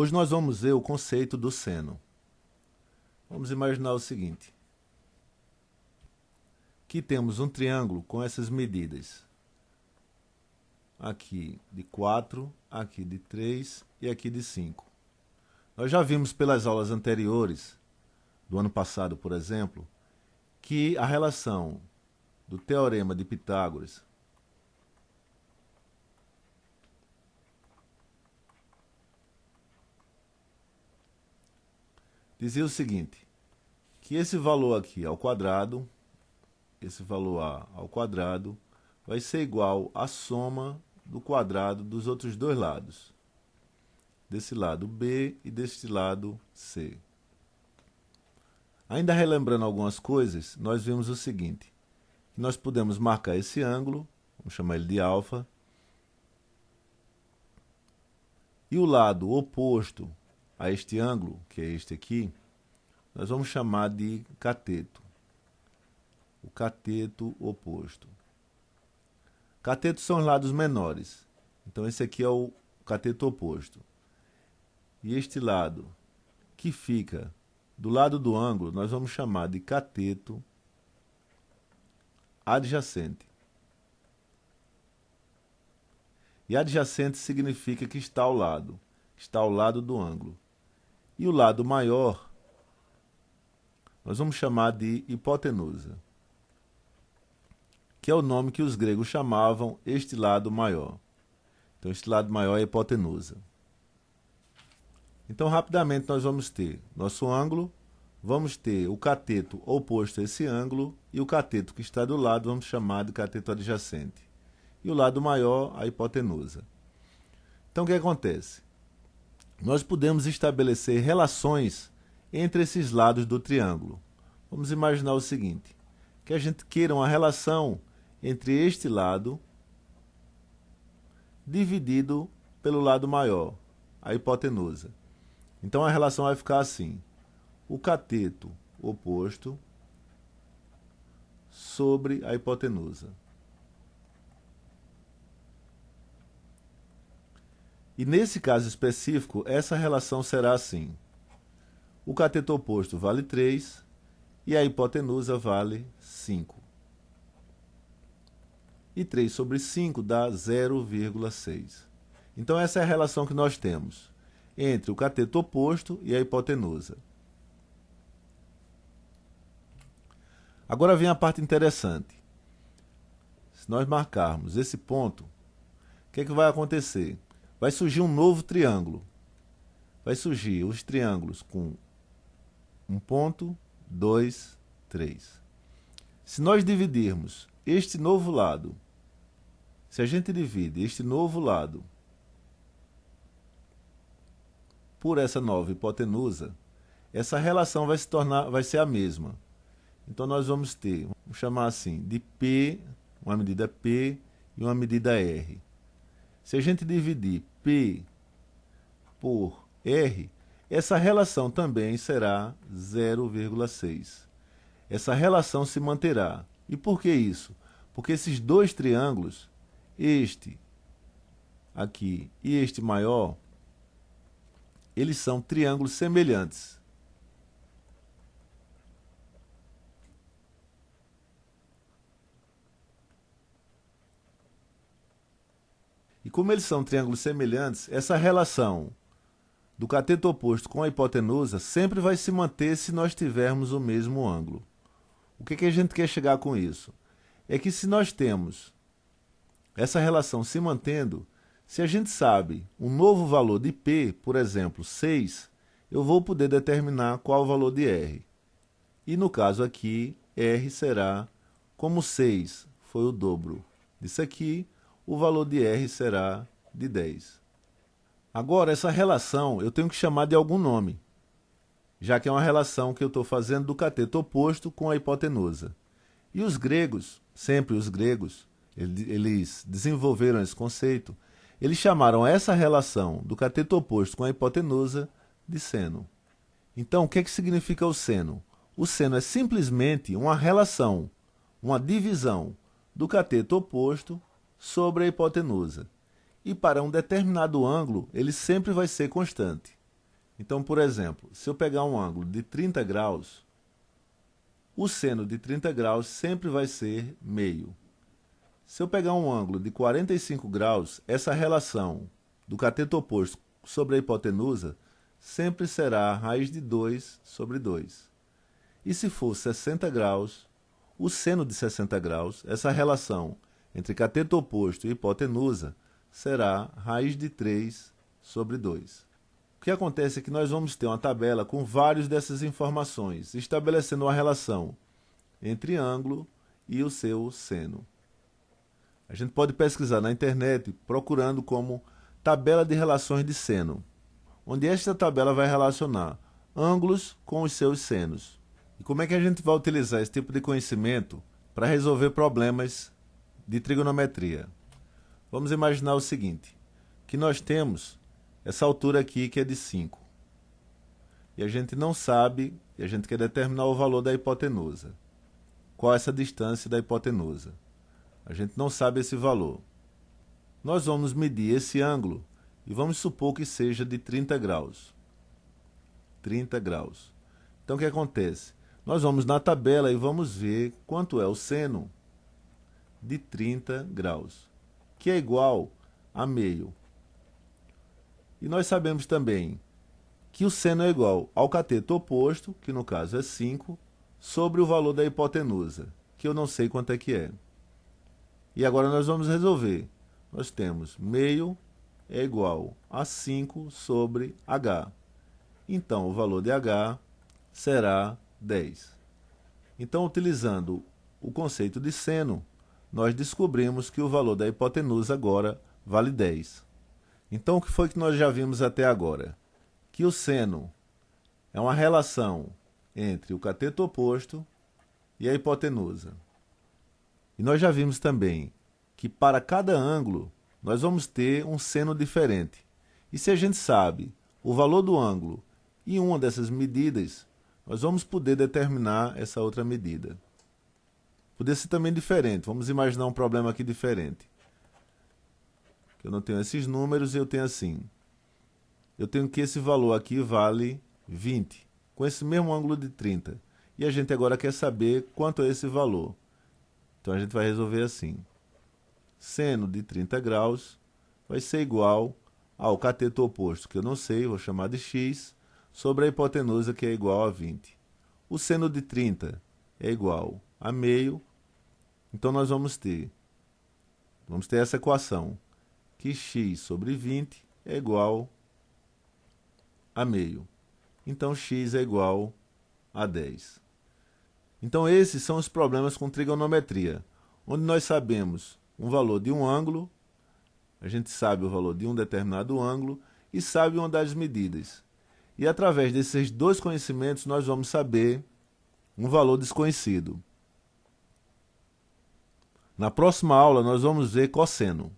Hoje nós vamos ver o conceito do seno. Vamos imaginar o seguinte. Aqui temos um triângulo com essas medidas. Aqui de 4, aqui de 3 e aqui de 5. Nós já vimos pelas aulas anteriores, do ano passado, por exemplo, que a relação do teorema de Pitágoras dizia o seguinte, que esse valor aqui ao quadrado, esse valor A ao quadrado, vai ser igual à soma do quadrado dos outros dois lados, desse lado B e deste lado C. Ainda relembrando algumas coisas, nós vimos o seguinte, que nós podemos marcar esse ângulo, vamos chamar ele de alfa, e o lado oposto a este ângulo, que é este aqui, nós vamos chamar de cateto. O cateto oposto. Catetos são os lados menores. Então esse aqui é o cateto oposto. E este lado, que fica do lado do ângulo, nós vamos chamar de cateto adjacente. E adjacente significa que está ao lado do ângulo. E o lado maior, nós vamos chamar de hipotenusa, que é o nome que os gregos chamavam este lado maior. Então, este lado maior é a hipotenusa. Então, rapidamente, nós vamos ter nosso ângulo, vamos ter o cateto oposto a esse ângulo, e o cateto que está do lado vamos chamar de cateto adjacente. E o lado maior, a hipotenusa. Então, o que acontece? Nós podemos estabelecer relações entre esses lados do triângulo. Vamos imaginar o seguinte, que a gente queira uma relação entre este lado dividido pelo lado maior, a hipotenusa. Então a relação vai ficar assim, o cateto oposto sobre a hipotenusa. E nesse caso específico, essa relação será assim, o cateto oposto vale 3 e a hipotenusa vale 5. E 3 sobre 5 dá 0,6. Então essa é a relação que nós temos entre o cateto oposto e a hipotenusa. Agora vem a parte interessante. Se nós marcarmos esse ponto, o que é que vai acontecer? Vai surgir um novo triângulo. Vai surgir os triângulos com um ponto, 2, 3. Se nós dividirmos este novo lado, se a gente divide este novo lado por essa nova hipotenusa, essa relação vai ser a mesma. Então nós vamos ter, vamos chamar assim, de P, uma medida P e uma medida R. Se a gente dividir P por R, essa relação também será 0,6. Essa relação se manterá. E por que isso? Porque esses dois triângulos, este aqui e este maior, eles são triângulos semelhantes. E como eles são triângulos semelhantes, essa relação do cateto oposto com a hipotenusa sempre vai se manter se nós tivermos o mesmo ângulo. O que a gente quer chegar com isso? É que se nós temos essa relação se mantendo, se a gente sabe um novo valor de P, por exemplo, 6, eu vou poder determinar qual o valor de R. E no caso aqui, R será, como 6 foi o dobro disso aqui, o valor de R será de 10. Agora, essa relação eu tenho que chamar de algum nome, já que é uma relação que eu estou fazendo do cateto oposto com a hipotenusa. E os gregos, sempre os gregos, eles desenvolveram esse conceito, eles chamaram essa relação do cateto oposto com a hipotenusa de seno. Então, o que significa o seno? O seno é simplesmente uma relação, uma divisão do cateto oposto sobre a hipotenusa. E para um determinado ângulo, ele sempre vai ser constante. Então, por exemplo, se eu pegar um ângulo de 30 graus, o seno de 30 graus sempre vai ser meio. Se eu pegar um ângulo de 45 graus, essa relação do cateto oposto sobre a hipotenusa sempre será raiz de 2 sobre 2. E se for 60 graus, o seno de 60 graus, essa relação entre cateto oposto e hipotenusa, será raiz de 3 sobre 2. O que acontece é que nós vamos ter uma tabela com várias dessas informações, estabelecendo uma relação entre ângulo e o seu seno. A gente pode pesquisar na internet procurando como tabela de relações de seno, onde esta tabela vai relacionar ângulos com os seus senos. E como é que a gente vai utilizar esse tipo de conhecimento para resolver problemas de trigonometria? Vamos imaginar o seguinte, que nós temos essa altura aqui que é de 5. E a gente não sabe, e a gente quer determinar o valor da hipotenusa. Qual é essa distância da hipotenusa? A gente não sabe esse valor. Nós vamos medir esse ângulo e vamos supor que seja de 30 graus. 30 graus. Então o que acontece? Nós vamos na tabela e vamos ver quanto é o seno de 30 graus, que é igual a meio. E nós sabemos também que o seno é igual ao cateto oposto, que no caso é 5, sobre o valor da hipotenusa, que eu não sei quanto é que é. E agora nós vamos resolver. Nós temos meio é igual a 5 sobre h. Então, o valor de h será 10. Então, utilizando o conceito de seno, nós descobrimos que o valor da hipotenusa agora vale 10. Então, o que foi que nós já vimos até agora? Que o seno é uma relação entre o cateto oposto e a hipotenusa. E nós já vimos também que para cada ângulo nós vamos ter um seno diferente. E se a gente sabe o valor do ângulo em uma dessas medidas, nós vamos poder determinar essa outra medida. Poderia ser também diferente. Vamos imaginar um problema aqui diferente. Eu não tenho esses números e eu tenho assim. Eu tenho que esse valor aqui vale 20, com esse mesmo ângulo de 30. E a gente agora quer saber quanto é esse valor. Então a gente vai resolver assim. Seno de 30 graus vai ser igual ao cateto oposto, que eu não sei, vou chamar de x, sobre a hipotenusa, que é igual a 20. O seno de 30 é igual a meio, então nós vamos ter essa equação, que x sobre 20 é igual a meio. Então x é igual a 10. Então esses são os problemas com trigonometria, onde nós sabemos um valor de um ângulo, a gente sabe o valor de um determinado ângulo e sabe uma das medidas. E através desses dois conhecimentos nós vamos saber um valor desconhecido. Na próxima aula nós vamos ver cosseno.